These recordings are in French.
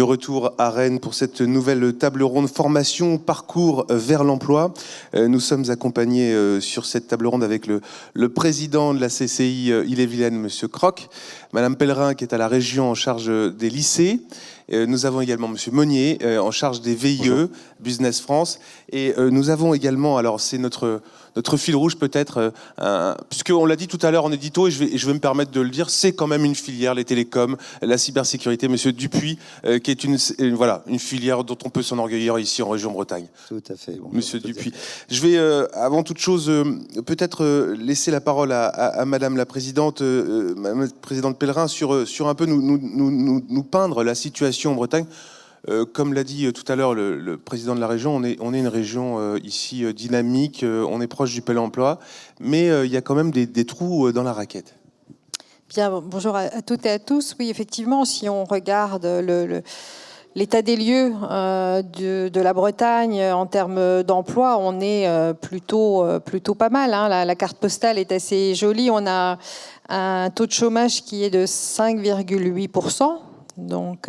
retour à Rennes pour cette nouvelle table ronde formation, parcours vers l'emploi. Nous sommes accompagnés sur cette table ronde avec le président de la CCI Ille-et-Vilaine, Monsieur Croc, Madame Pellerin qui est à la région en charge des lycées. Nous avons également Monsieur Monnier en charge des VIE, bonjour. Business France. Et nous avons également, alors c'est notre fil rouge peut-être, puisqu'on l'a dit tout à l'heure en édito, et je vais me permettre de le dire, c'est quand même une filière, les télécoms, la cybersécurité, Monsieur Dupuis, qui est une filière dont on peut s'enorgueillir ici en région Bretagne. Tout à fait. Bon, Monsieur Dupuis. Je vais, avant toute chose, peut-être laisser la parole à Madame la Présidente, Madame la Présidente Pellerin, sur un peu nous peindre la situation en Bretagne. Comme l'a dit tout à l'heure le président de la région, on est une région ici dynamique, on est proche du plein emploi, mais il y a quand même des trous dans la raquette. Bien, bonjour à toutes et à tous. Oui, effectivement, si on regarde l'état des lieux de la Bretagne en termes d'emploi, on est plutôt pas mal. Hein. La carte postale est assez jolie. On a un taux de chômage qui est de 5,8%. Donc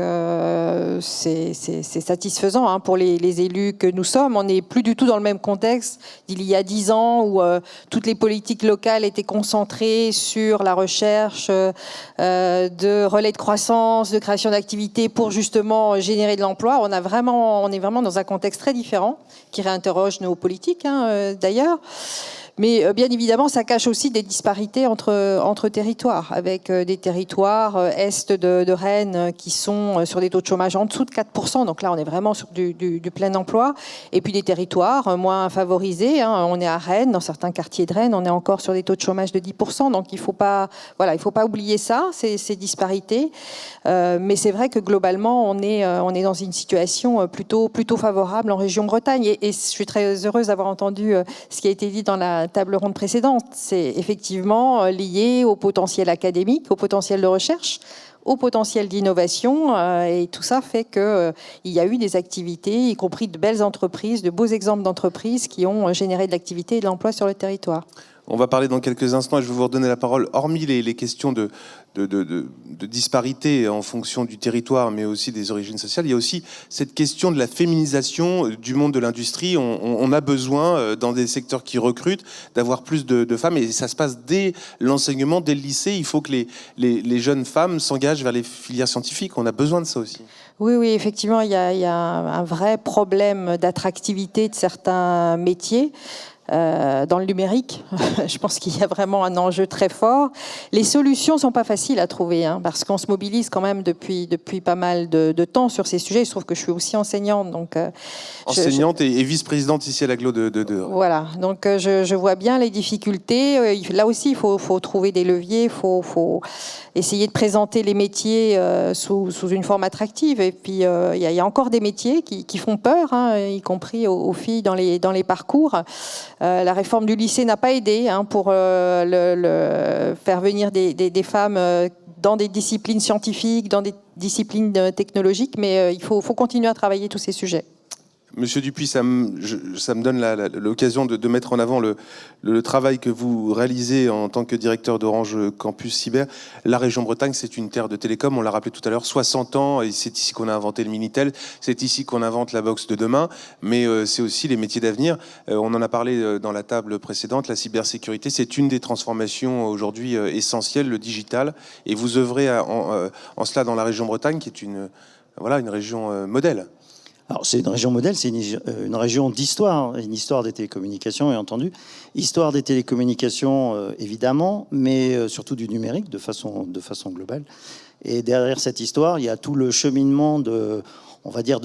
c'est satisfaisant hein, pour les élus que nous sommes. On n'est plus du tout dans le même contexte d'il y a 10 ans où toutes les politiques locales étaient concentrées sur la recherche de relais de croissance, de création d'activités pour justement générer de l'emploi. On est vraiment dans un contexte très différent qui réinterroge nos politiques d'ailleurs. Mais bien évidemment, ça cache aussi des disparités entre territoires, avec des territoires est de Rennes qui sont sur des taux de chômage en dessous de 4%. Donc là, on est vraiment sur du plein emploi. Et puis des territoires moins favorisés. Hein. On est à Rennes, dans certains quartiers de Rennes, on est encore sur des taux de chômage de 10%. Donc il faut pas oublier ça, ces disparités. Mais c'est vrai que globalement, on est dans une situation plutôt favorable en région Bretagne. Et je suis très heureuse d'avoir entendu ce qui a été dit dans la table ronde précédente. C'est effectivement lié au potentiel académique, au potentiel de recherche, au potentiel d'innovation. Et tout ça fait qu'il y a eu des activités, y compris de belles entreprises, de beaux exemples d'entreprises qui ont généré de l'activité et de l'emploi sur le territoire. On va parler dans quelques instants et je vais vous redonner la parole. Hormis les questions de disparité en fonction du territoire, mais aussi des origines sociales, il y a aussi cette question de la féminisation du monde de l'industrie. On a besoin, dans des secteurs qui recrutent, d'avoir plus de femmes. Et ça se passe dès l'enseignement, dès le lycée. Il faut que les jeunes femmes s'engagent vers les filières scientifiques. On a besoin de ça aussi. Oui, effectivement, il y a un vrai problème d'attractivité de certains métiers. Dans le numérique, je pense qu'il y a vraiment un enjeu très fort. Les solutions sont pas faciles à trouver, hein, parce qu'on se mobilise quand même depuis pas mal de temps sur ces sujets. Il se trouve que je suis aussi enseignante, donc enseignante et vice-présidente ici à l'aglo de. Voilà, donc je vois bien les difficultés. Là aussi, il faut trouver des leviers, il faut essayer de présenter les métiers sous une forme attractive. Et puis il y a encore des métiers qui font peur, hein, y compris aux filles dans les parcours. La réforme du lycée n'a pas aidé pour faire venir des femmes dans des disciplines scientifiques, dans des disciplines technologiques, mais il faut continuer à travailler tous ces sujets. Monsieur Dupuis, ça me donne l'occasion de mettre en avant le travail que vous réalisez en tant que directeur d'Orange Campus Cyber. La région Bretagne, c'est une terre de télécom, on l'a rappelé tout à l'heure, 60 ans, et c'est ici qu'on a inventé le Minitel, c'est ici qu'on invente la box de demain, mais c'est aussi les métiers d'avenir. On en a parlé dans la table précédente, la cybersécurité, c'est une des transformations aujourd'hui essentielles, le digital, et vous œuvrez en cela dans la région Bretagne, qui est une région modèle. Alors c'est une région modèle, c'est une région d'histoire, une histoire des télécommunications, bien entendu. Histoire des télécommunications, évidemment, mais surtout du numérique, de façon globale. Et derrière cette histoire, il y a tout le cheminement de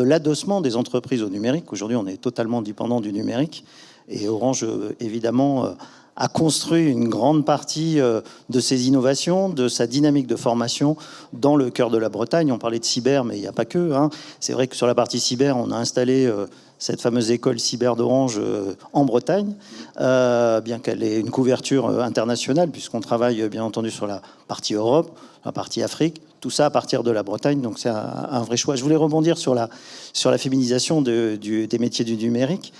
l'adossement des entreprises au numérique. Aujourd'hui, on est totalement dépendant du numérique. Et Orange, évidemment, a construit une grande partie de ses innovations, de sa dynamique de formation dans le cœur de la Bretagne. On parlait de cyber, mais il n'y a pas que. Hein. C'est vrai que sur la partie cyber, on a installé cette fameuse école cyber d'Orange en Bretagne, bien qu'elle ait une couverture internationale, puisqu'on travaille bien entendu sur la partie Europe, la partie Afrique, Tout ça à partir de la Bretagne, donc c'est un vrai choix. Je voulais rebondir sur la féminisation des métiers du numérique.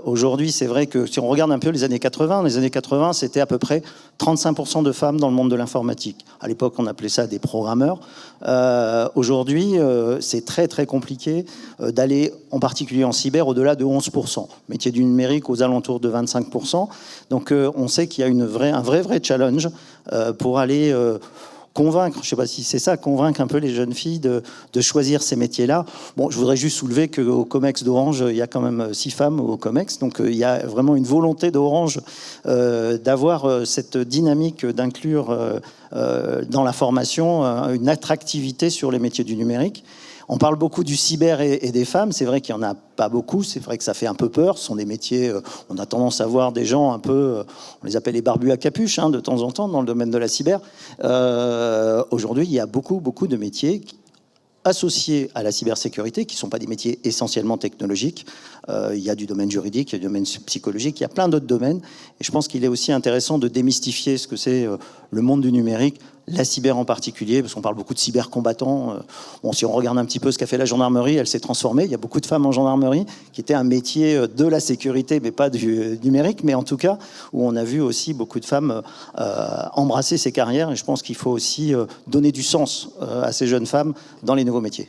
Aujourd'hui, c'est vrai que si on regarde un peu les années 80, c'était à peu près 35% de femmes dans le monde de l'informatique. À l'époque, on appelait ça des programmeurs. Aujourd'hui, c'est très très compliqué d'aller, en particulier en cyber, au-delà de 11%. Métier du numérique aux alentours de 25%. Donc on sait qu'il y a un vrai challenge pour aller... convaincre, je ne sais pas si c'est ça, convaincre un peu les jeunes filles de choisir ces métiers-là. Bon, je voudrais juste soulever qu'au COMEX d'Orange, il y a quand même 6 femmes au COMEX, donc il y a vraiment une volonté d'Orange d'avoir cette dynamique d'inclure dans la formation une attractivité sur les métiers du numérique. On parle beaucoup du cyber et des femmes. C'est vrai qu'il n'y en a pas beaucoup. C'est vrai que ça fait un peu peur. Ce sont des métiers... on a tendance à voir des gens un peu... on les appelle les barbus à capuche, de temps en temps, dans le domaine de la cyber. Aujourd'hui, il y a beaucoup de métiers associés à la cybersécurité, qui ne sont pas des métiers essentiellement technologiques. Il y a du domaine juridique, il y a du domaine psychologique, il y a plein d'autres domaines. Et je pense qu'il est aussi intéressant de démystifier ce que c'est le monde du numérique, la cyber en particulier, parce qu'on parle beaucoup de cybercombattants. Bon, si on regarde un petit peu ce qu'a fait la gendarmerie, elle s'est transformée. Il y a beaucoup de femmes en gendarmerie, qui était un métier de la sécurité, mais pas du numérique, mais en tout cas, où on a vu aussi beaucoup de femmes embrasser ces carrières. Et je pense qu'il faut aussi donner du sens à ces jeunes femmes dans les nouveaux métiers.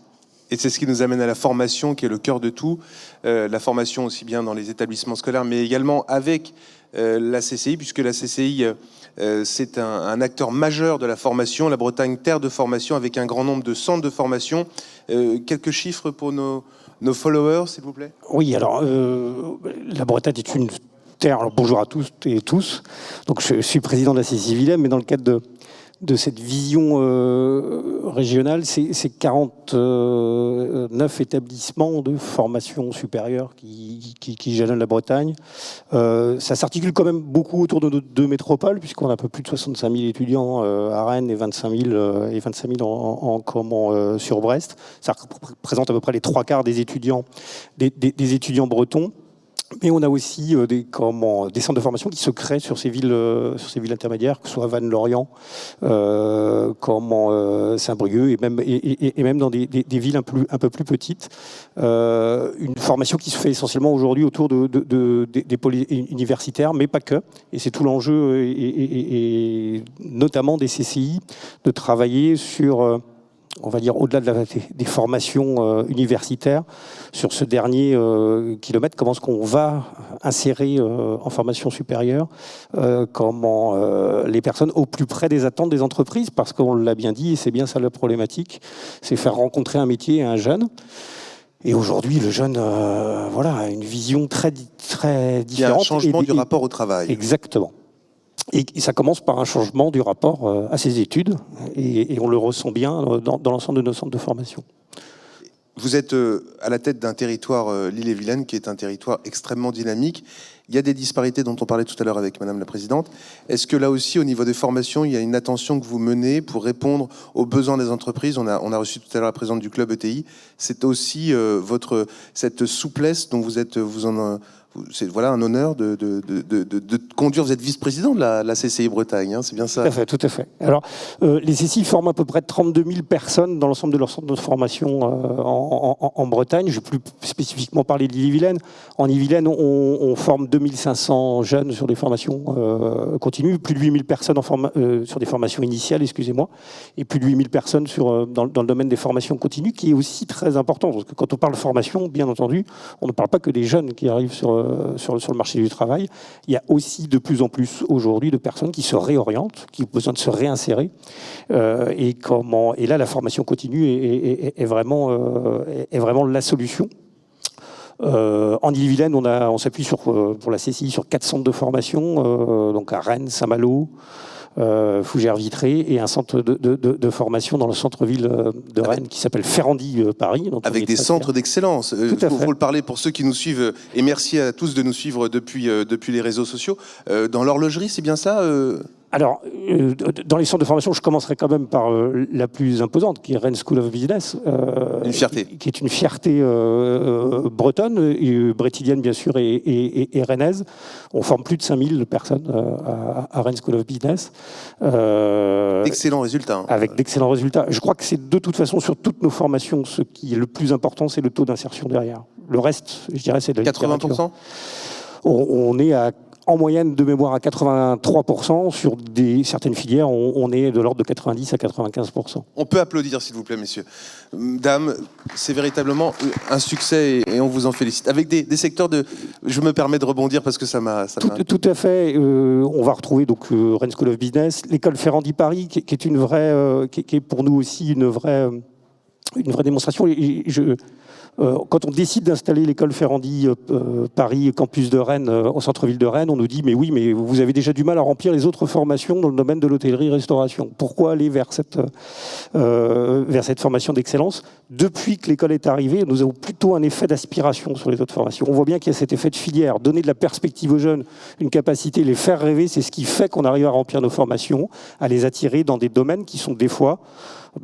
Et c'est ce qui nous amène à la formation, qui est le cœur de tout. La formation aussi bien dans les établissements scolaires, mais également avec la CCI, puisque la CCI, c'est un acteur majeur de la formation. La Bretagne, terre de formation, avec un grand nombre de centres de formation. Quelques chiffres pour nos followers, s'il vous plaît. Oui, alors, la Bretagne est une terre... Alors, bonjour à tous et tous. Donc, je suis président de la CCI Willem, mais dans le cadre de cette vision régionale, c'est 49 établissements de formation supérieure qui jalonnent la Bretagne. Ça s'articule quand même beaucoup autour de nos 2 métropoles, puisqu'on a un peu plus de 65 000 étudiants à Rennes et 25 000 sur Brest. Ça représente à peu près les 3/4 des étudiants bretons. Mais on a aussi des centres de formation qui se créent sur ces villes intermédiaires, que ce soit Vannes, Lorient, Saint-Brieuc, et même dans des villes un peu plus petites. Une formation qui se fait essentiellement aujourd'hui autour des pôles universitaires, mais pas que. Et c'est tout l'enjeu, et notamment des CCI, de travailler sur... on va dire au-delà des formations universitaires, sur ce dernier kilomètre, comment est-ce qu'on va insérer en formation supérieure les personnes au plus près des attentes des entreprises, parce qu'on l'a bien dit, et c'est bien ça la problématique, c'est faire rencontrer un métier à un jeune. Et aujourd'hui, le jeune a une vision très différente. Il y a un changement du rapport au travail. Exactement. Et ça commence par un changement du rapport à ses études, et on le ressent bien dans l'ensemble de nos centres de formation. Vous êtes à la tête d'un territoire, l'Ille-et-Vilaine, qui est un territoire extrêmement dynamique. Il y a des disparités dont on parlait tout à l'heure avec Madame la Présidente. Est-ce que là aussi, au niveau des formations, il y a une attention que vous menez pour répondre aux besoins des entreprises ? On a reçu tout à l'heure la présidente du club ETI. C'est aussi cette souplesse dont c'est un honneur de conduire. Vous êtes vice-président de la CCI Bretagne, c'est bien ça ? Tout à fait. Alors, les CCI forment à peu près 32 000 personnes dans l'ensemble de leur centre de formation en Bretagne. Je vais plus spécifiquement parler de l'Ille-et-Vilaine. En Ille-et-Vilaine, on forme 2500 jeunes sur des formations continues, plus de 8000 personnes sur des formations initiales, excusez-moi, et plus de 8000 personnes dans le domaine des formations continues, qui est aussi très important. Parce que quand on parle de formation, bien entendu, on ne parle pas que des jeunes qui arrivent sur le marché du travail. Il y a aussi de plus en plus aujourd'hui de personnes qui se réorientent, qui ont besoin de se réinsérer. Et là, la formation continue est vraiment la solution. En Ille-et-Vilaine, on s'appuie pour la CCI sur 4 centres de formation, donc à Rennes, Saint-Malo, Fougères-Vitré, et un centre de formation dans le centre-ville de Rennes qui s'appelle Ferrandi Paris. Avec des centres d'excellence. Il faut le parler pour ceux qui nous suivent, et merci à tous de nous suivre depuis les réseaux sociaux. Dans l'horlogerie, c'est bien ça Alors, dans les centres de formation, je commencerai quand même par la plus imposante, qui est Rennes School of Business. Une fierté. Qui est une fierté bretonne, brétilienne bien sûr, et rennaise. On forme plus de 5000 personnes à Rennes School of Business. D'excellents résultats. Hein. Avec d'excellents résultats. Je crois que c'est de toute façon, sur toutes nos formations, ce qui est le plus important, c'est le taux d'insertion derrière. Le reste, je dirais, c'est de la 80%. On est en moyenne de mémoire à 83%. Sur certaines filières, on est de l'ordre de 90 à 95%. On peut applaudir, s'il vous plaît, messieurs. Dames, c'est véritablement un succès et on vous en félicite. Avec des secteurs de... Je me permets de rebondir parce que ça m'a... Tout à fait. On va retrouver donc Rennes School of Business, l'école Ferrandi Paris, qui est une vraie... qui est pour nous aussi une vraie démonstration. Quand on décide d'installer l'école Ferrandi Paris, campus de Rennes, au centre-ville de Rennes, on nous dit « mais oui, mais vous avez déjà du mal à remplir les autres formations dans le domaine de l'hôtellerie-restauration. Pourquoi aller vers cette formation d'excellence ?» Depuis que l'école est arrivée, nous avons plutôt un effet d'aspiration sur les autres formations. On voit bien qu'il y a cet effet de filière, donner de la perspective aux jeunes, une capacité, les faire rêver, c'est ce qui fait qu'on arrive à remplir nos formations, à les attirer dans des domaines qui sont des fois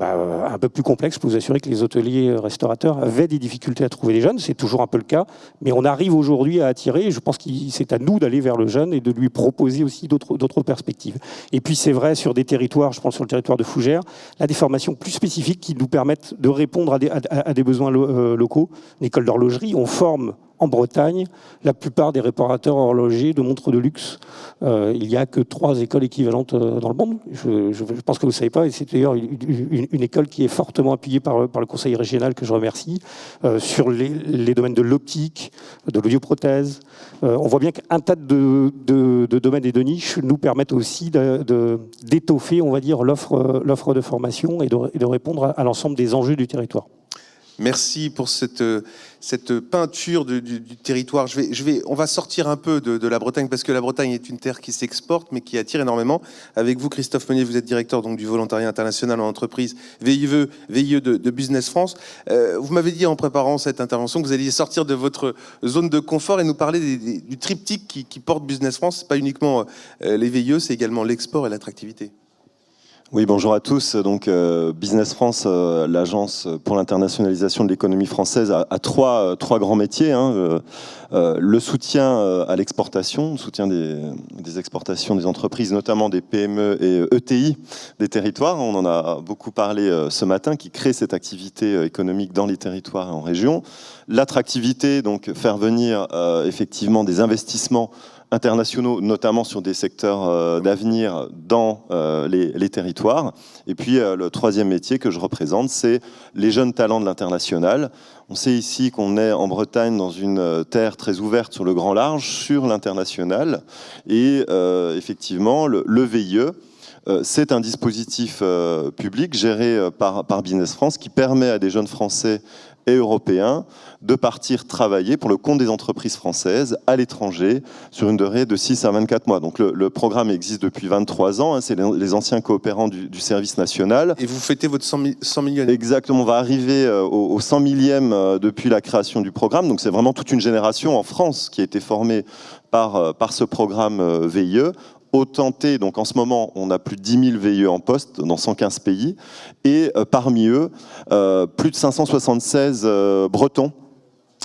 un peu plus complexe. Je peux vous assurer que les hôteliers restaurateurs avaient des difficultés à trouver des jeunes, c'est toujours un peu le cas, mais on arrive aujourd'hui à attirer, et je pense que c'est à nous d'aller vers le jeune et de lui proposer aussi d'autres perspectives. Et puis c'est vrai sur des territoires, je pense sur le territoire de Fougères, là des formations plus spécifiques qui nous permettent de répondre à des besoins locaux. Une école d'horlogerie, on forme en Bretagne la plupart des réparateurs horlogers de montres de luxe. Il n'y a que 3 écoles équivalentes dans le monde. Je pense que vous ne savez pas, et c'est d'ailleurs une école qui est fortement appuyée par le conseil régional, que je remercie, sur les domaines de l'optique, de l'audioprothèse. On voit bien qu'un tas de domaines et de niches nous permettent aussi d'étoffer, on va dire, l'offre de formation et de répondre à l'ensemble des enjeux du territoire. Merci pour cette peinture du territoire. On va sortir un peu de la Bretagne, parce que la Bretagne est une terre qui s'exporte, mais qui attire énormément. Avec vous, Christophe Meunier, vous êtes directeur donc, du volontariat international en entreprise VIE de Business France. Vous m'avez dit en préparant cette intervention que vous alliez sortir de votre zone de confort et nous parler du triptyque qui porte Business France. C'est pas uniquement les VIE, c'est également l'export et l'attractivité. Oui, bonjour à tous. Donc, Business France, l'agence pour l'internationalisation de l'économie française, a trois grands métiers. Le soutien à l'exportation, le soutien des exportations des entreprises, notamment des PME et ETI des territoires. On en a beaucoup parlé ce matin, qui crée cette activité économique dans les territoires et en région. L'attractivité, donc faire venir effectivement des investissements internationaux, notamment sur des secteurs d'avenir dans les territoires. Et puis le troisième métier que je représente, c'est les jeunes talents de l'international. On sait ici qu'on est en Bretagne dans une terre très ouverte sur le grand large, sur l'international. Et effectivement, le VIE, c'est un dispositif public géré par Business France qui permet à des jeunes Français et européens de partir travailler pour le compte des entreprises françaises à l'étranger sur une durée de 6 à 24 mois. Donc le programme existe depuis 23 ans, c'est les anciens coopérants du service national. Et vous fêtez votre 100 millions. Exactement, on va arriver au 100 millième depuis la création du programme, donc c'est vraiment toute une génération en France qui a été formée par ce programme VIE. Tenté, donc en ce moment, on a plus de 10 000 VIE en poste dans 115 pays, et parmi eux, plus de 576 Bretons,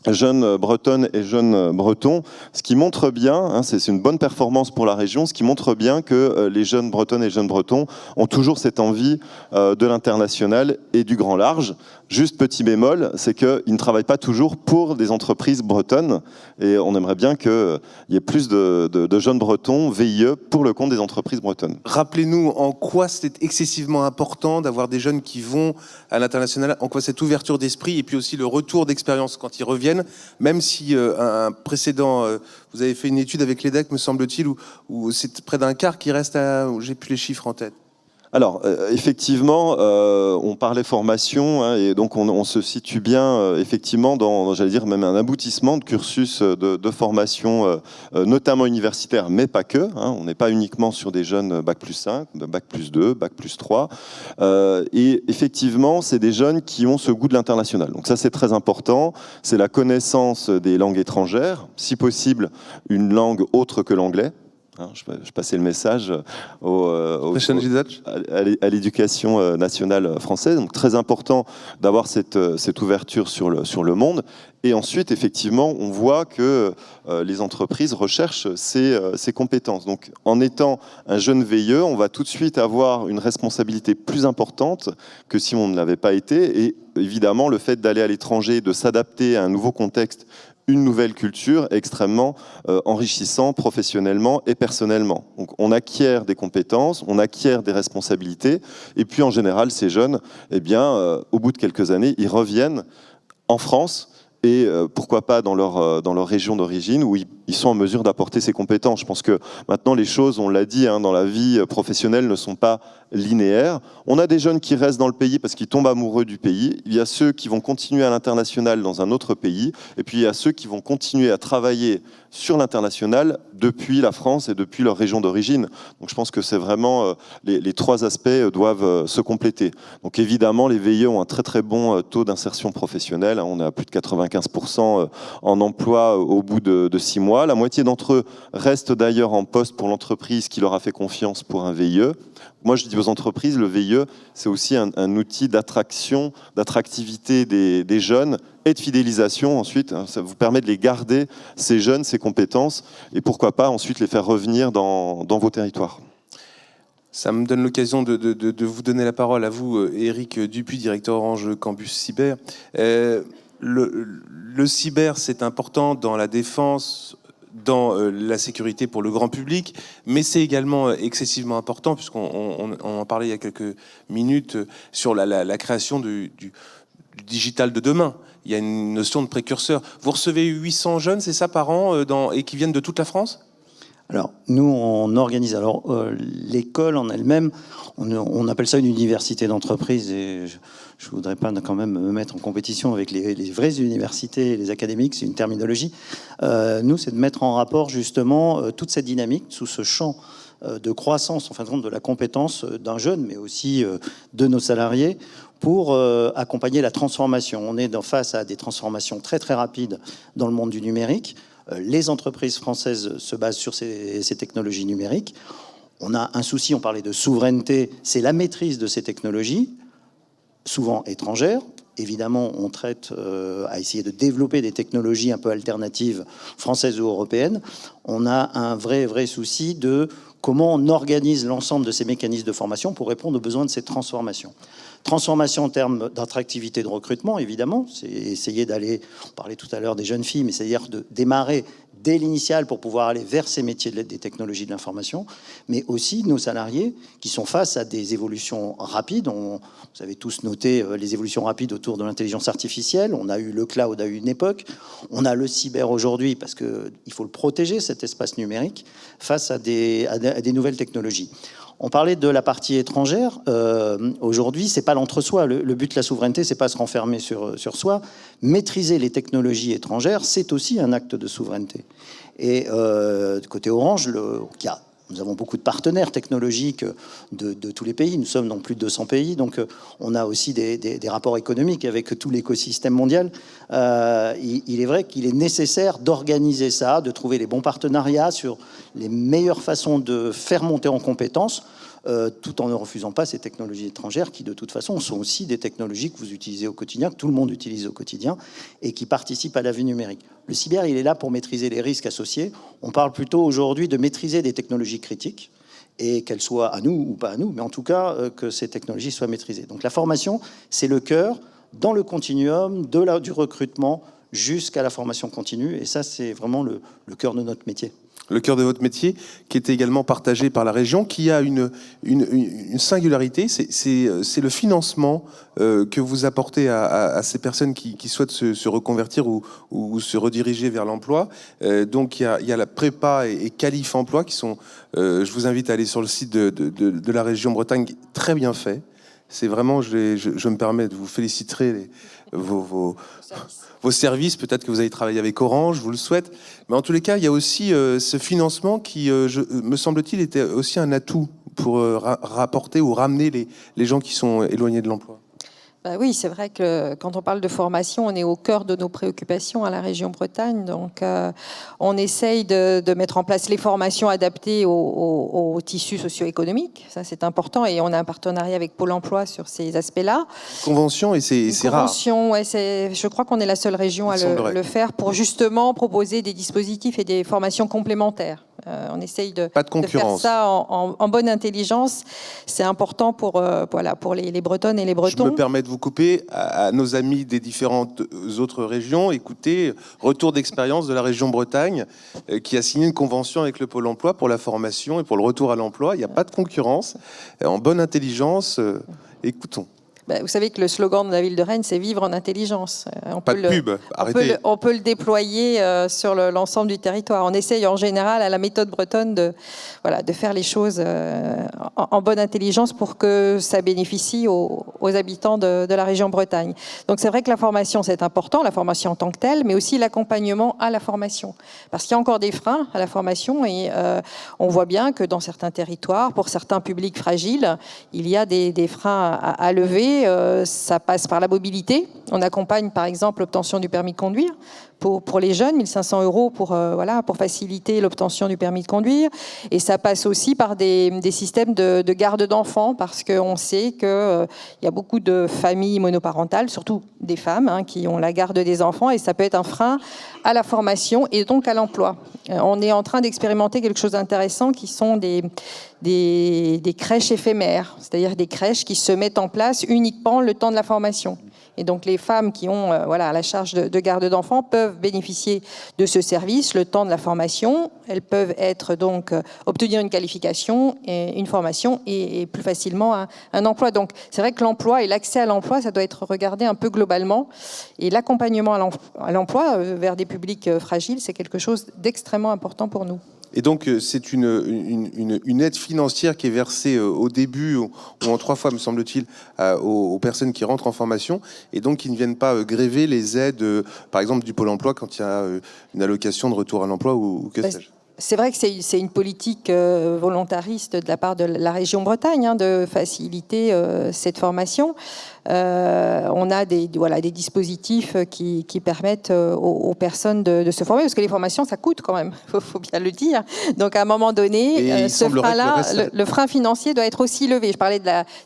jeunes Bretonnes et jeunes Bretons, ce qui montre bien, c'est une bonne performance pour la région, ce qui montre bien que les jeunes Bretonnes et jeunes Bretons ont toujours cette envie de l'international et du grand large. Juste petit bémol, c'est qu'ils ne travaillent pas toujours pour des entreprises bretonnes, et on aimerait bien qu'il y ait plus de jeunes Bretons VIE pour le compte des entreprises bretonnes. Rappelez-nous en quoi c'est excessivement important d'avoir des jeunes qui vont à l'international, en quoi cette ouverture d'esprit et puis aussi le retour d'expérience quand ils reviennent, même si un précédent, vous avez fait une étude avec l'EDEC, me semble-t-il, où c'est près d'un quart qui reste j'ai plus les chiffres en tête. Alors, effectivement, on parlait formation, et donc on se situe bien, effectivement, dans, j'allais dire, même un aboutissement de cursus de formation, notamment universitaire, mais pas que. On n'est pas uniquement sur des jeunes Bac plus 5, Bac plus 2, Bac plus 3. Et effectivement, c'est des jeunes qui ont ce goût de l'international. Donc ça, c'est très important. C'est la connaissance des langues étrangères, si possible, une langue autre que l'anglais. Hein, je passais le message à l'éducation nationale française. Donc très important d'avoir cette ouverture sur le monde. Et ensuite, effectivement, on voit que les entreprises recherchent ces compétences. Donc en étant un jeune VIE, on va tout de suite avoir une responsabilité plus importante que si on ne l'avait pas été. Et évidemment, le fait d'aller à l'étranger, de s'adapter à un nouveau contexte, une nouvelle culture extrêmement enrichissant professionnellement et personnellement. Donc on acquiert des compétences, on acquiert des responsabilités, et puis en général, ces jeunes, eh bien, au bout de quelques années, ils reviennent en France, et pourquoi pas dans leur région d'origine, où ils sont en mesure d'apporter ces compétences. Je pense que maintenant, les choses, on l'a dit, hein, dans la vie professionnelle, ne sont pas linéaires. On a des jeunes qui restent dans le pays parce qu'ils tombent amoureux du pays. Il y a ceux qui vont continuer à l'international dans un autre pays. Et puis, il y a ceux qui vont continuer à travailler sur l'international depuis la France et depuis leur région d'origine. Donc, je pense que c'est vraiment... les trois aspects doivent se compléter. Donc, évidemment, les VIE ont un très, très bon taux d'insertion professionnelle. On est à plus de 95% en emploi au bout de 6 mois. La moitié d'entre eux restent d'ailleurs en poste pour l'entreprise qui leur a fait confiance pour un VIE. Moi, je dis aux entreprises, le VIE, c'est aussi un outil d'attraction, d'attractivité des jeunes et de fidélisation ensuite. Ça vous permet de les garder, ces jeunes, ces compétences, et pourquoi pas ensuite les faire revenir dans vos territoires. Ça me donne l'occasion de vous donner la parole à vous, Éric Dupuis, directeur Orange Campus Cyber. Le cyber, c'est important dans la défense, dans la sécurité pour le grand public, mais c'est également excessivement important, puisqu'on en parlait il y a quelques minutes, sur la création du digital de demain. Il y a une notion de précurseur. Vous recevez 800 jeunes, c'est ça, par an, et qui viennent de toute la France ? Alors, nous, on organise. Alors, l'école en elle-même, on appelle ça une université d'entreprise, et je ne voudrais pas quand même me mettre en compétition avec les vraies universités, les académiques, c'est une terminologie. Nous, c'est de mettre en rapport justement toute cette dynamique sous ce champ de croissance, en fin de compte, de la compétence d'un jeune, mais aussi de nos salariés, pour accompagner la transformation. On est face à des transformations très très rapides dans le monde du numérique. Les entreprises françaises se basent sur ces technologies numériques. On a un souci, on parlait de souveraineté, c'est la maîtrise de ces technologies, souvent étrangères. Évidemment, on traite à essayer de développer des technologies un peu alternatives, françaises ou européennes. On a un vrai souci de comment on organise l'ensemble de ces mécanismes de formation pour répondre aux besoins de ces transformations. Transformation en termes d'attractivité de recrutement, évidemment, c'est essayer d'aller, on parlait tout à l'heure des jeunes filles, mais c'est-à-dire de démarrer dès l'initial pour pouvoir aller vers ces métiers de l'aide des technologies de l'information, mais aussi nos salariés qui sont face à des évolutions rapides. Vous avez tous noté les évolutions rapides autour de l'intelligence artificielle. On a eu le cloud à une époque. On a le cyber aujourd'hui parce qu'il faut le protéger, cet espace numérique, face à des nouvelles technologies. On parlait de la partie étrangère. Aujourd'hui, c'est pas l'entre-soi. Le but de la souveraineté, c'est pas se renfermer sur soi. Maîtriser les technologies étrangères, c'est aussi un acte de souveraineté. Et côté Orange, nous avons beaucoup de partenaires technologiques de tous les pays. Nous sommes dans plus de 200 pays, donc on a aussi des rapports économiques avec tout l'écosystème mondial. Il est vrai qu'il est nécessaire d'organiser ça, de trouver les bons partenariats sur les meilleures façons de faire monter en compétences, tout en ne refusant pas ces technologies étrangères qui, de toute façon, sont aussi des technologies que vous utilisez au quotidien, que tout le monde utilise au quotidien, et qui participent à la vie numérique. Le cyber, il est là pour maîtriser les risques associés. On parle plutôt aujourd'hui de maîtriser des technologies critiques, et qu'elles soient à nous ou pas à nous, mais en tout cas, que ces technologies soient maîtrisées. Donc la formation, c'est le cœur dans le continuum du recrutement jusqu'à la formation continue, et ça, c'est vraiment le cœur de notre métier. Le cœur de votre métier, qui est également partagé par la région, qui a une singularité, c'est le financement que vous apportez à ces personnes qui souhaitent se reconvertir ou se rediriger vers l'emploi. Donc il y a la prépa et Qualif Emploi qui sont, je vous invite à aller sur le site de la région Bretagne, très bien fait. C'est vraiment, je me permets de vous féliciter vos services, peut-être que vous avez travaillé avec Orange, je vous le souhaite. Mais en tous les cas, il y a aussi ce financement qui, me semble-t-il, était aussi un atout pour rapporter ou ramener les gens qui sont éloignés de l'emploi. Bah oui, c'est vrai que quand on parle de formation, on est au cœur de nos préoccupations à la région Bretagne. Donc, on essaye de mettre en place les formations adaptées au tissu socio-économique. Ça, c'est important. Et on a un partenariat avec Pôle emploi sur ces aspects-là. Convention, et c'est rare. Convention, ouais, je crois qu'on est la seule région à le faire pour justement proposer des dispositifs et des formations complémentaires. On essaye de faire ça en bonne intelligence. C'est important pour les Bretonnes et les Bretons. Je me permets de vous couper. À nos amis des différentes autres régions, écoutez, retour d'expérience de la région Bretagne qui a signé une convention avec le Pôle emploi pour la formation et pour le retour à l'emploi. Il n'y a pas de concurrence. En bonne intelligence, écoutons. Vous savez que le slogan de la ville de Rennes, c'est « Vivre en intelligence ». Pas de pub, arrêtez. On peut le déployer sur l'ensemble du territoire. On essaye en général, à la méthode bretonne, de faire les choses en bonne intelligence pour que ça bénéficie aux habitants de la région Bretagne. Donc c'est vrai que la formation, c'est important, la formation en tant que telle, mais aussi l'accompagnement à la formation. Parce qu'il y a encore des freins à la formation et on voit bien que dans certains territoires, pour certains publics fragiles, il y a des freins à lever. Ça passe par la mobilité. On accompagne par exemple l'obtention du permis de conduire pour les jeunes, 1 500 € pour faciliter l'obtention du permis de conduire. Et ça passe aussi par des systèmes de garde d'enfants, parce qu'on sait qu'il y a beaucoup de familles monoparentales, surtout des femmes, qui ont la garde des enfants, et ça peut être un frein à la formation et donc à l'emploi. On est en train d'expérimenter quelque chose d'intéressant qui sont des crèches éphémères, c'est-à-dire des crèches qui se mettent en place uniquement le temps de la formation. Et donc les femmes qui ont la charge de garde d'enfants peuvent bénéficier de ce service le temps de la formation. Elles peuvent obtenir une qualification, et une formation et plus facilement un emploi. Donc c'est vrai que l'emploi et l'accès à l'emploi, ça doit être regardé un peu globalement. Et l'accompagnement à l'emploi vers des publics fragiles, c'est quelque chose d'extrêmement important pour nous. Et donc, c'est une aide financière qui est versée au début, ou en 3 fois, me semble-t-il, aux personnes qui rentrent en formation, et donc qui ne viennent pas gréver les aides, par exemple, du Pôle emploi quand il y a une allocation de retour à l'emploi ou que sais-je. C'est vrai que c'est une politique volontariste de la part de la région Bretagne de faciliter cette formation. On a des dispositifs qui permettent aux personnes de se former, parce que les formations, ça coûte quand même, faut bien le dire. Donc à un moment donné, ce frein-là, le frein financier doit être aussi levé. Je parlais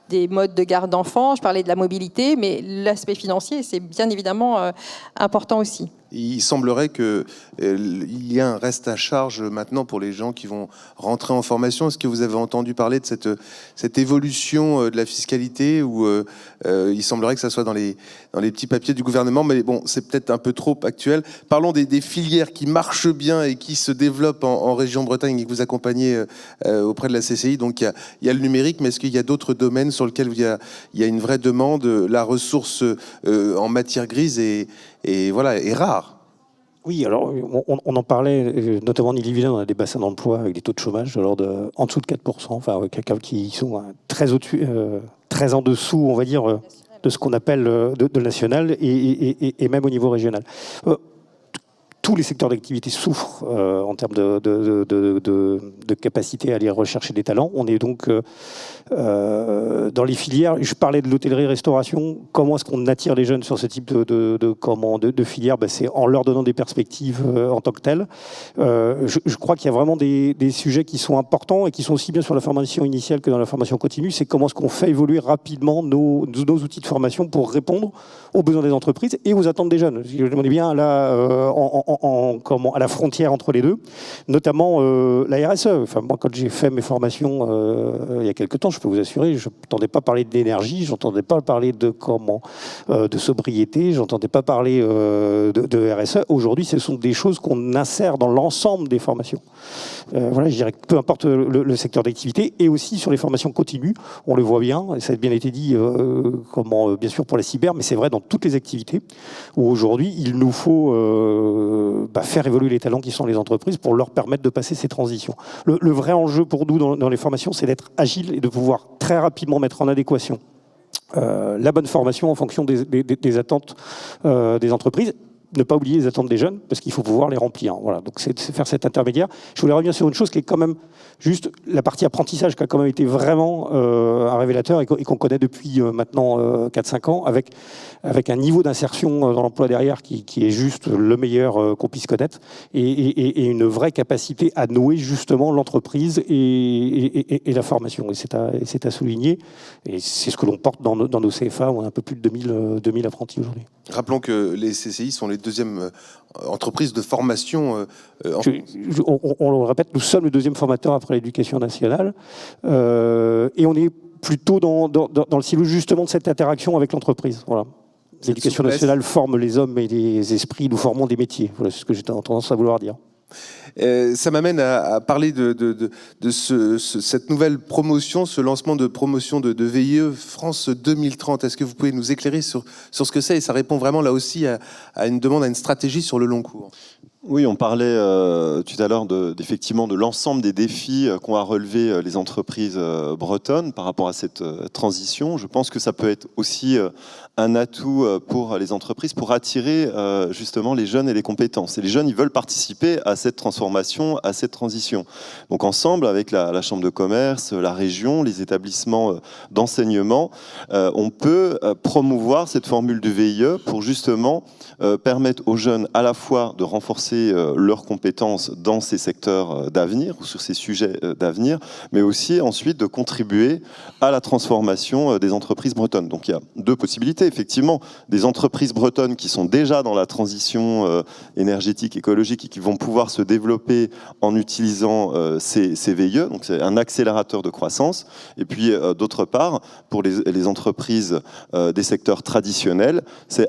des modes de garde d'enfants, je parlais de la mobilité, mais l'aspect financier, c'est bien évidemment important aussi. Il semblerait qu'il y ait un reste à charge maintenant pour les gens qui vont rentrer en formation. Est-ce que vous avez entendu parler de cette évolution de la fiscalité, où il semblerait que ça soit dans les petits papiers du gouvernement, mais bon, c'est peut-être un peu trop actuel. Parlons des filières qui marchent bien et qui se développent en région Bretagne et que vous accompagnez auprès de la CCI. Donc il y a le numérique, mais est-ce qu'il y a d'autres domaines sur lesquels il y a une vraie demande? La ressource en matière grise est rare. Oui, alors on en parlait, notamment en Ille-et-Vilaine, on a des bassins d'emploi avec des taux de chômage en dessous de 4%, enfin qui sont très en dessous, on va dire, de ce qu'on appelle de national et même au niveau régional. Tous les secteurs d'activité souffrent en termes de capacité à aller rechercher des talents. On est donc dans les filières. Je parlais de l'hôtellerie-restauration. Comment est-ce qu'on attire les jeunes sur ce type de filière? C'est en leur donnant des perspectives en tant que telles. Je crois qu'il y a vraiment des sujets qui sont importants et qui sont aussi bien sur la formation initiale que dans la formation continue. C'est comment est-ce qu'on fait évoluer rapidement nos outils de formation pour répondre aux besoins des entreprises et aux attentes des jeunes. On est bien là à la frontière entre les deux, notamment la RSE. Enfin, moi, quand j'ai fait mes formations il y a quelques temps, je peux vous assurer, je n'entendais pas parler d'énergie, je n'entendais pas parler de sobriété, je n'entendais pas parler de RSE. Aujourd'hui, ce sont des choses qu'on insère dans l'ensemble des formations. Je dirais que peu importe le secteur d'activité, et aussi sur les formations continues, on le voit bien, et ça a bien été dit, bien sûr pour la cyber, mais c'est vrai dans toutes les activités, où aujourd'hui, il nous faut faire évoluer les talents qui sont les entreprises pour leur permettre de passer ces transitions. Le vrai enjeu pour nous dans les formations, c'est d'être agile et de pouvoir très rapidement mettre en adéquation la bonne formation en fonction des attentes des entreprises. ne pas oublier les attentes des jeunes, parce qu'il faut pouvoir les remplir. Voilà, donc c'est faire cet intermédiaire. Je voulais revenir sur une chose qui est quand même juste la partie apprentissage, qui a quand même été vraiment un révélateur et qu'on connaît depuis maintenant 4-5 ans, avec un niveau d'insertion dans l'emploi derrière qui est juste le meilleur qu'on puisse connaître, et une vraie capacité à nouer justement l'entreprise et la formation. Et c'est à souligner, et c'est ce que l'on porte dans nos CFA, où on a un peu plus de 2000 apprentis aujourd'hui. Rappelons que les CCI sont les deuxièmes entreprises de formation. On le répète, nous sommes le deuxième formateur après l'éducation nationale, et on est plutôt dans le silo justement de cette interaction avec l'entreprise. Voilà. L'éducation nationale forme les hommes et les esprits, nous formons des métiers. Voilà, c'est ce que j'ai tendance à vouloir dire. Ça m'amène à parler de cette nouvelle promotion, ce lancement de promotion de VIE France 2030. Est-ce que vous pouvez nous éclairer sur ce que c'est? Et ça répond vraiment là aussi à une demande, à une stratégie sur le long cours. Oui, on parlait tout à l'heure effectivement de l'ensemble des défis qu'ont à relever les entreprises bretonnes par rapport à cette transition. Je pense que ça peut être aussi un atout pour les entreprises pour attirer justement les jeunes et les compétences. Et les jeunes, ils veulent participer à cette transformation, à cette transition. Donc ensemble, avec la Chambre de commerce, la région, les établissements d'enseignement, on peut promouvoir cette formule du VIE pour justement permettre aux jeunes à la fois de renforcer leurs compétences dans ces secteurs d'avenir ou sur ces sujets d'avenir, mais aussi ensuite de contribuer à la transformation des entreprises bretonnes. Donc il y a deux possibilités, effectivement, des entreprises bretonnes qui sont déjà dans la transition énergétique, écologique et qui vont pouvoir se développer en utilisant ces VIE, donc c'est un accélérateur de croissance, et puis d'autre part, pour les entreprises des secteurs traditionnels, c'est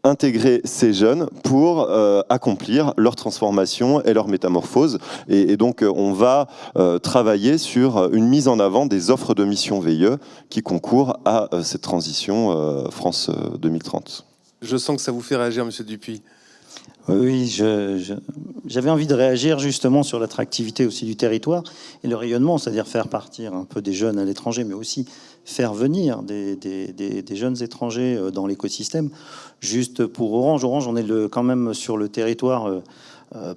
intégrer ces jeunes pour accomplir leur transformation et leur métamorphose. Et donc, on va travailler sur une mise en avant des offres de mission VIE qui concourent à cette transition France 2030. Je sens que ça vous fait réagir, Monsieur Dupuis. Oui, j'avais envie de réagir justement sur l'attractivité aussi du territoire et le rayonnement, c'est-à-dire faire partir un peu des jeunes à l'étranger, mais aussi faire venir des jeunes étrangers dans l'écosystème. Juste pour Orange, on est quand même sur le territoire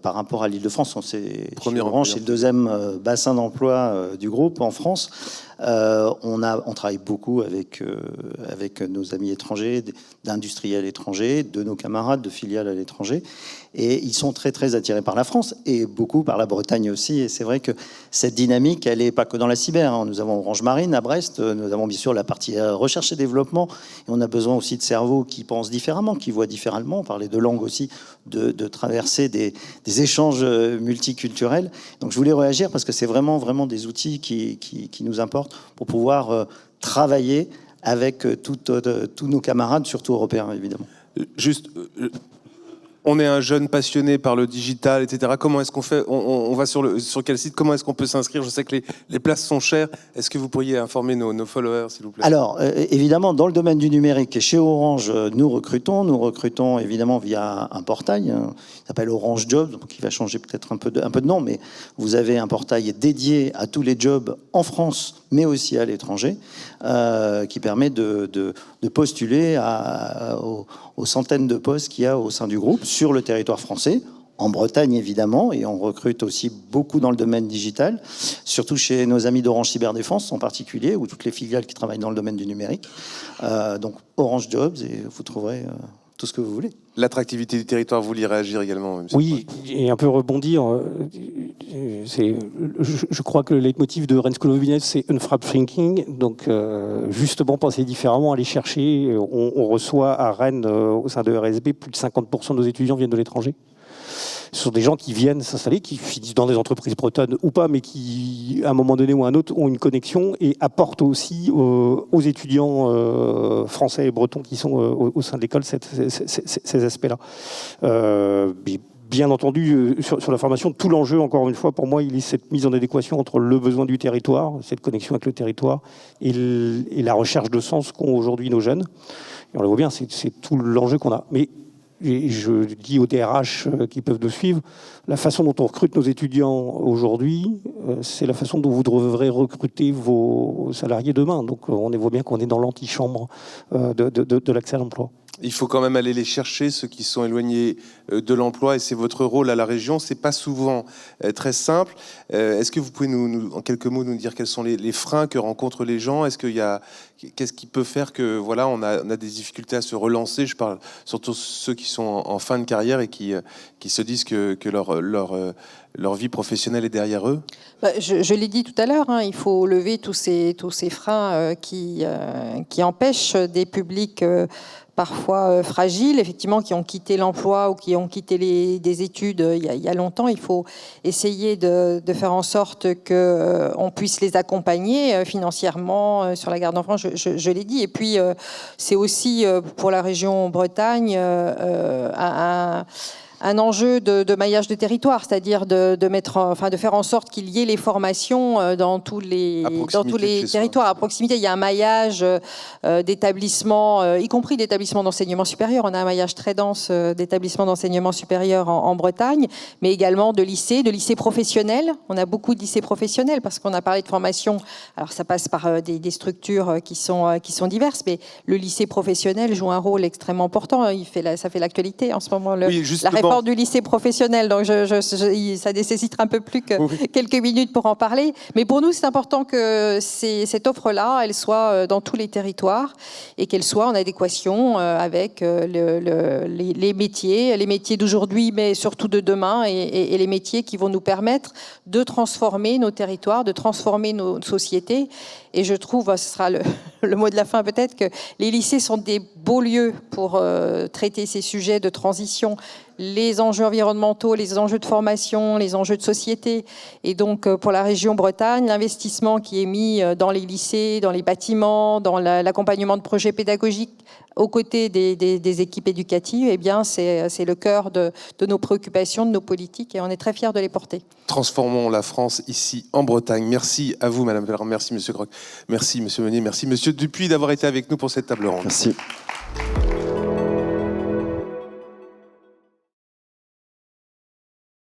par rapport à l'Île-de-France. Orange, c'est le deuxième bassin d'emploi du groupe en France. On travaille beaucoup avec nos amis étrangers, d'industriels étrangers, de nos camarades de filiales à l'étranger. Et ils sont très, très attirés par la France et beaucoup par la Bretagne aussi. Et c'est vrai que cette dynamique, elle n'est pas que dans la cyber. Nous avons Orange Marine à Brest. Nous avons bien sûr la partie recherche et développement. Et on a besoin aussi de cerveaux qui pensent différemment, qui voient différemment. On parlait de langue aussi, de traverser des échanges multiculturels. Donc je voulais réagir parce que c'est vraiment, vraiment des outils qui nous importent pour pouvoir travailler avec tous nos camarades, surtout européens, évidemment. Juste, on est un jeune passionné par le digital, etc. Comment est-ce qu'on fait? On va sur quel site? Comment est-ce qu'on peut s'inscrire? Je sais que les places sont chères. Est-ce que vous pourriez informer nos followers, s'il vous plaît? Alors, évidemment, dans le domaine du numérique, chez Orange, nous recrutons évidemment via un portail qui s'appelle Orange Jobs, qui va changer peut-être un peu de nom, mais vous avez un portail dédié à tous les jobs en France, mais aussi à l'étranger, qui permet de postuler aux centaines de postes qu'il y a au sein du groupe sur le territoire français, en Bretagne évidemment, et on recrute aussi beaucoup dans le domaine digital, surtout chez nos amis d'Orange Cyberdéfense en particulier, ou toutes les filiales qui travaillent dans le domaine du numérique. Donc Orange Jobs, et vous trouverez tout ce que vous voulez. L'attractivité du territoire, vous voulez réagir également, monsieur? Oui, et un peu rebondir. Je crois que le leitmotiv de Rennes School of Business, c'est unfrapped thinking. Donc, justement, penser différemment, aller chercher. On reçoit à Rennes, au sein de RSB, plus de 50% de nos étudiants viennent de l'étranger. Ce sont des gens qui viennent s'installer, qui finissent dans des entreprises bretonnes ou pas, mais qui, à un moment donné ou à un autre, ont une connexion et apportent aussi aux étudiants français et bretons qui sont au sein de l'école ces aspects-là. Bien entendu, sur la formation, tout l'enjeu, encore une fois, pour moi, il est cette mise en adéquation entre le besoin du territoire, cette connexion avec le territoire, et la recherche de sens qu'ont aujourd'hui nos jeunes. Et on le voit bien, c'est tout l'enjeu qu'on a. Mais et je dis aux DRH qui peuvent nous suivre, la façon dont on recrute nos étudiants aujourd'hui, c'est la façon dont vous devrez recruter vos salariés demain. Donc on voit bien qu'on est dans l'antichambre de l'accès à l'emploi. Il faut quand même aller les chercher, ceux qui sont éloignés de l'emploi, et c'est votre rôle à la région. C'est pas souvent très simple. Est-ce que vous pouvez en quelques mots nous dire quels sont les freins que rencontrent les gens? Qu'est-ce qui peut faire que voilà, on a des difficultés à se relancer? Je parle surtout ceux qui sont en fin de carrière et qui se disent que leur vie professionnelle est derrière eux. Je l'ai dit tout à l'heure, il faut lever tous ces freins qui empêchent des publics parfois fragiles, effectivement, qui ont quitté l'emploi ou qui ont quitté des études il y a longtemps. Il faut essayer de faire en sorte qu'on puisse les accompagner financièrement sur la garde d'enfants, je l'ai dit. Et puis, c'est aussi pour la région Bretagne un enjeu de maillage de territoire, c'est-à-dire de faire en sorte qu'il y ait les formations dans tous les territoires. À proximité, il y a un maillage d'établissements, y compris d'établissements d'enseignement supérieur. On a un maillage très dense d'établissements d'enseignement supérieur en Bretagne, mais également de lycées professionnels. On a beaucoup de lycées professionnels parce qu'on a parlé de formation. Alors ça passe par des structures qui sont diverses, mais le lycée professionnel joue un rôle extrêmement important. Ça fait l'actualité en ce moment. La réforme du lycée professionnel, donc ça nécessitera un peu plus que quelques minutes pour en parler. Mais pour nous, c'est important que cette offre-là, elle soit dans tous les territoires et qu'elle soit en adéquation avec les métiers d'aujourd'hui, mais surtout de demain, et les métiers qui vont nous permettre de transformer nos territoires, de transformer nos sociétés. Et je trouve, ce sera le mot de la fin peut-être, que les lycées sont des beaux lieux pour traiter ces sujets de transition, les enjeux environnementaux, les enjeux de formation, les enjeux de société. Et donc, pour la région Bretagne, l'investissement qui est mis dans les lycées, dans les bâtiments, dans l'accompagnement de projets pédagogiques aux côtés des équipes éducatives, eh bien, c'est le cœur de nos préoccupations, de nos politiques, et on est très fiers de les porter. Transformons la France ici en Bretagne. Merci à vous, Madame Pellerin. Merci, Monsieur Croc. Merci, Monsieur Meunier. Merci, Monsieur Dupuis, d'avoir été avec nous pour cette table ronde. Merci.